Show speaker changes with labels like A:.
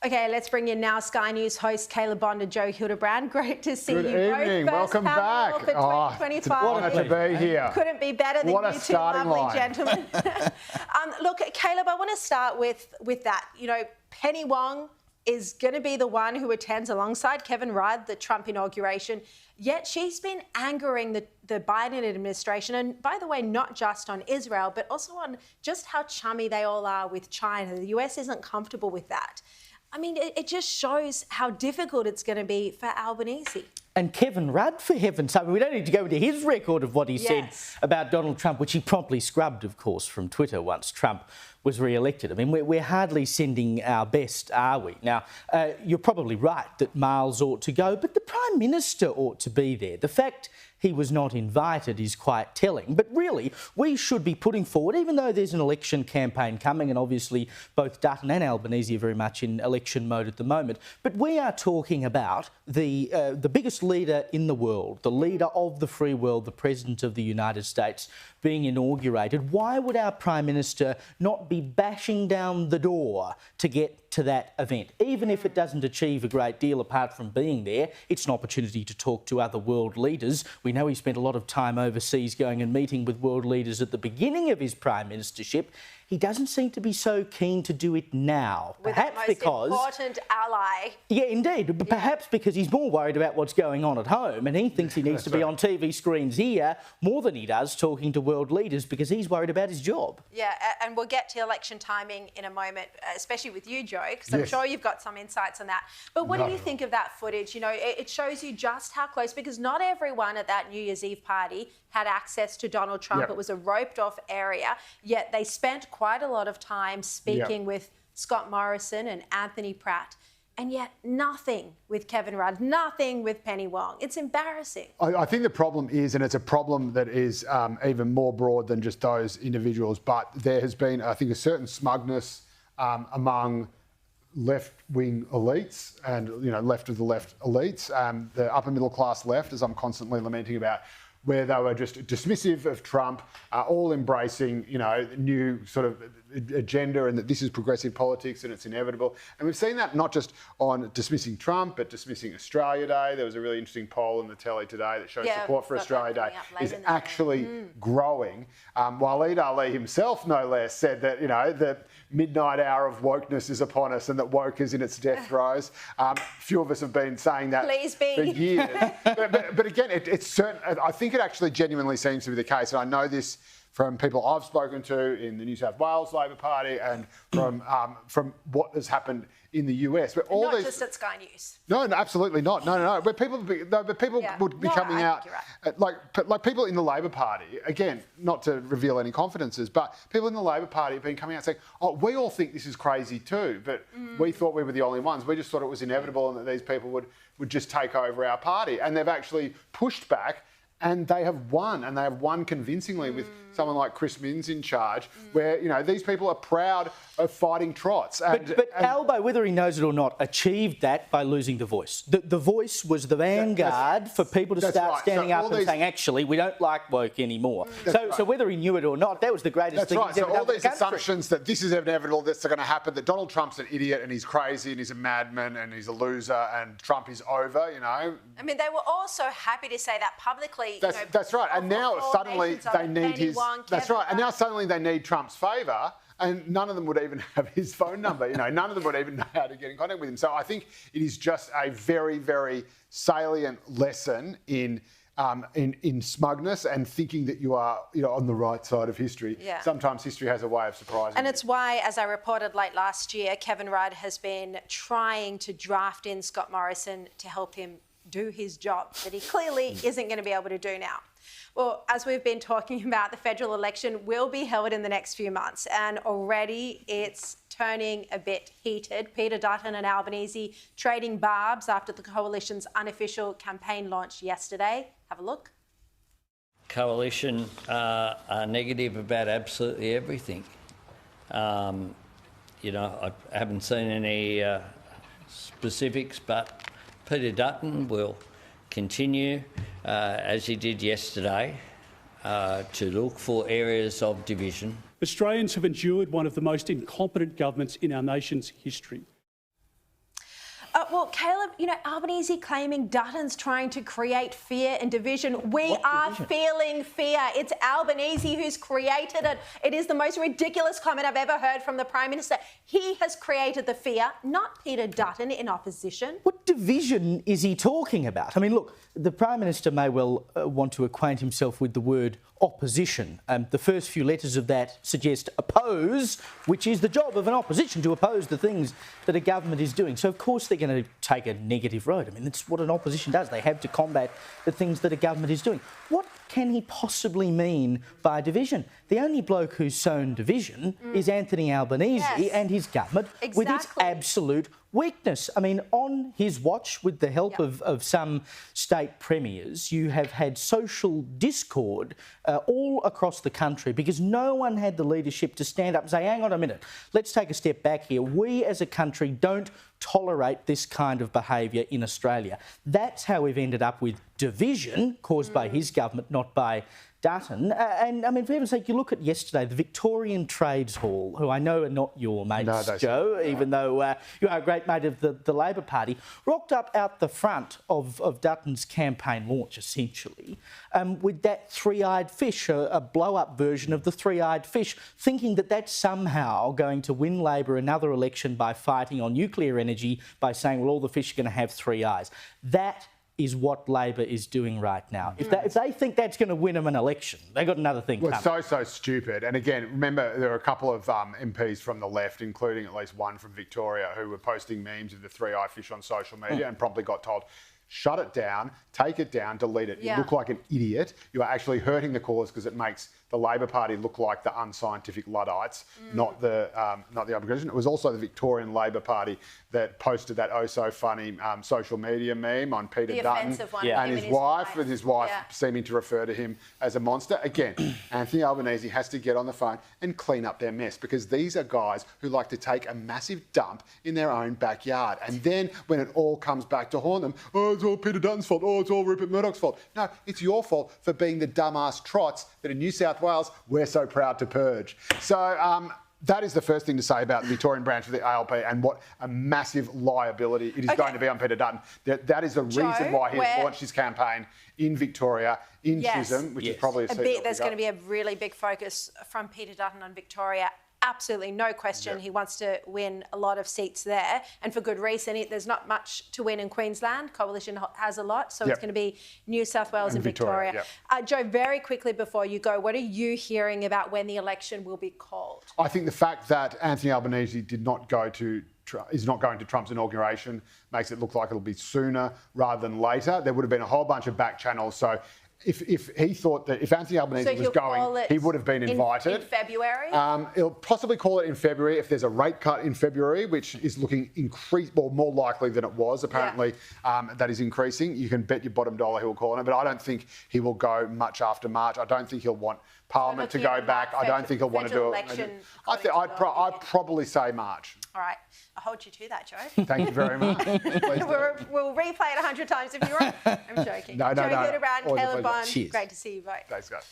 A: Okay, let's bring in now Sky News host Caleb Bond and Joe Hildebrand. Great to see
B: Good
A: you
B: evening.
A: both.
B: Welcome back.
A: For 2025.
B: It's an honour to be here.
A: Couldn't be better than
B: what
A: you
B: a
A: two
B: starting
A: lovely
B: line.
A: gentlemen. Look, Caleb, I want to start with that. You know, Penny Wong is going to be the one who attends alongside Kevin Rudd the Trump inauguration. Yet she's been angering the Biden administration, and by the way, not just on Israel, but also on just how chummy they all are with China. The US isn't comfortable with that. I mean, it just shows how difficult it's going to be for Albanese.
C: And Kevin Rudd, for heaven's sake, we don't need to go into his record of what he said about Donald Trump, which he promptly scrubbed, of course, from Twitter once Trump was re-elected. I mean, we're hardly sending our best, are we? Now, you're probably right that Miles ought to go, but the Prime Minister ought to be there. The fact he was not invited is quite telling. But really, we should be putting forward, even though there's an election campaign coming, and obviously both Dutton and Albanese are very much in election mode at the moment, but we are talking about the biggest leader in the world, the leader of the free world, the President of the United States, being inaugurated. Why would our Prime Minister not be bashing down the door to get to that event? Even if it doesn't achieve a great deal apart from being there, it's an opportunity to talk to other world leaders. We know he spent a lot of time overseas going and meeting with world leaders at the beginning of his prime ministership. He doesn't seem to be so keen to do it now.
A: With
C: perhaps
A: the most
C: because
A: important ally.
C: Yeah, indeed. But perhaps because he's more worried about what's going on at home, and he thinks he needs to be on TV screens here more than he does talking to world leaders because he's worried about his job.
A: Yeah, and we'll get to election timing in a moment, especially with you, Joe, because I'm sure you've got some insights on that. But what do you think of that footage? You know, it shows you just how close, because not everyone at that New Year's Eve party had access to Donald Trump. It was a roped-off area, yet they spent quite a lot of time speaking with Scott Morrison and Anthony Pratt, and yet nothing with Kevin Rudd, nothing with Penny Wong. It's embarrassing.
B: I think the problem is, and it's a problem that is even more broad than just those individuals, but there has been, I think, a certain smugness among left-wing elites and, you know, left of the left elites, the upper middle class left, as I'm constantly lamenting about, where they were just dismissive of Trump, all embracing, you know, new sort of agenda, and that this is progressive politics and it's inevitable. And we've seen that not just on dismissing Trump, but dismissing Australia Day. There was a really interesting poll in the telly today that shows support for Australia Day is actually growing. Waleed Ali himself, no less, said that, you know, the midnight hour of wokeness is upon us and that woke is in its death throes. Few of us have been saying that for years. but again, it's certain. I think it actually genuinely seems to be the case, and I know this from people I've spoken to in the New South Wales Labor Party and from what has happened in the US. Where all
A: not just at Sky News.
B: No, absolutely not. No. Where people would be coming out, like people in the Labor Party, again, not to reveal any confidences, but people in the Labor Party have been coming out saying, oh, we all think this is crazy too, but we thought we were the only ones. We just thought it was inevitable and that these people would just take over our party. And they've actually pushed back. And they have won, and they have won convincingly with someone like Chris Minns in charge, where, you know, these people are proud of fighting trots.
C: But Albo, whether he knows it or not, achieved that by losing the voice. The voice was the vanguard for people to start standing up and saying, actually, we don't like woke anymore. So whether he knew it or not, that was the greatest thing he's ever done.
B: So all these assumptions that this is inevitable, that's going to happen, that Donald Trump's an idiot and he's crazy and he's a madman and he's a loser and Trump is over, you know.
A: I mean, they were all so happy to say that publicly.
B: That's right. And now suddenly they need his. That's right. And now suddenly they need Trump's favour, and none of them would even have his phone number. You know, none of them would even know how to get in contact with him. So I think it is just a very, very salient lesson in smugness and thinking that you are, you know, on the right side of history. Sometimes history has a way of surprising.
A: And it's why, as I reported late last year, Kevin Rudd has been trying to draft in Scott Morrison to help him do his job that he clearly isn't going to be able to do now. Well, as we've been talking about, the federal election will be held in the next few months, and already it's turning a bit heated. Peter Dutton and Albanese trading barbs after the coalition's unofficial campaign launched yesterday. Have a look.
D: Coalition are negative about absolutely everything. You know, I haven't seen any specifics, but Peter Dutton will continue, as he did yesterday, to look for areas of division.
E: Australians have endured one of the most incompetent governments in our nation's history.
A: Well, Caleb, you know, Albanese claiming Dutton's trying to create fear and division. We are feeling fear. It's Albanese who's created it. It is the most ridiculous comment I've ever heard from the Prime Minister. He has created the fear, not Peter Dutton in opposition.
C: What division is he talking about? I mean, look, the Prime Minister may well want to acquaint himself with the word opposition. The first few letters of that suggest oppose, which is the job of an opposition, to oppose the things that a government is doing. So, of course, they're going to take a negative road. I mean, that's what an opposition does. They have to combat the things that a government is doing. What can he possibly mean by division? The only bloke who's sown division is Anthony Albanese and his government with its absolute weakness. I mean, on his watch, with the help of some state premiers, you have had social discord all across the country because no one had the leadership to stand up and say, hang on a minute, let's take a step back here. We as a country don't tolerate this kind of behaviour in Australia. That's how we've ended up with division caused by his government, not by Dutton. And I mean, for heaven's sake, you look at yesterday, the Victorian Trades Hall, who I know are not your mates, Joe, even though you are a great mate of the Labor Party, rocked up out the front of Dutton's campaign launch, essentially, with that three-eyed fish, a blow-up version of the three-eyed fish, thinking that that's somehow going to win Labor another election by fighting on nuclear energy, by saying, well, all the fish are going to have three eyes. That is what Labor is doing right now. If they think that's going to win them an election, they've got another thing coming.
B: It's so stupid. And again, remember, there are a couple of MPs from the left, including at least one from Victoria, who were posting memes of the three-eyed fish on social media and promptly got told, shut it down, take it down, delete it. You look like an idiot. You are actually hurting the cause because it makes the Labor Party look like the unscientific Luddites, not the opposition. It was also the Victorian Labor Party that posted that funny social media meme on Peter Dutton and his wife, with his wife seeming to refer to him as a monster. Again, Anthony Albanese has to get on the phone and clean up their mess, because these are guys who like to take a massive dump in their own backyard. And then when it all comes back to haunt them, oh, it's all Peter Dutton's fault, oh, it's all Rupert Murdoch's fault. No, it's your fault for being the dumbass trots that in New South Wales we're so proud to purge. So that is the first thing to say about the Victorian branch of the ALP and what a massive liability it is going to be on Peter Dutton. That is the reason why he has launched his campaign in Victoria, in Chisholm, which is probably a seat.
A: There's going to be a really big focus from Peter Dutton on Victoria. Absolutely, no question. He wants to win a lot of seats there, and for good reason. There's not much to win in Queensland. Coalition has a lot, so it's going to be New South Wales and Victoria. Joe, very quickly before you go, what are you hearing about when the election will be called? I
B: think the fact that Anthony Albanese is not going to Trump's inauguration makes it look like it'll be sooner rather than later. There would have been a whole bunch of back channels, so if he thought that if Anthony Albanese was going, he would have been invited.
A: In February?
B: He'll possibly call it in February if there's a rate cut in February, which is looking more likely than it was. Apparently, that is increasing. You can bet your bottom dollar he will call on it, but I don't think he will go much after March. I don't think he'll want Parliament to go back. I don't think he'll want to do it. I'd probably say March.
A: All right. I'll hold you to that, Joe.
B: Thank you very much.
A: We'll replay it 100 times if you want. I'm joking.
B: No.
A: Joe Hildebrand,
B: Caleb
A: Bond, great to see you both.
B: Thanks, guys.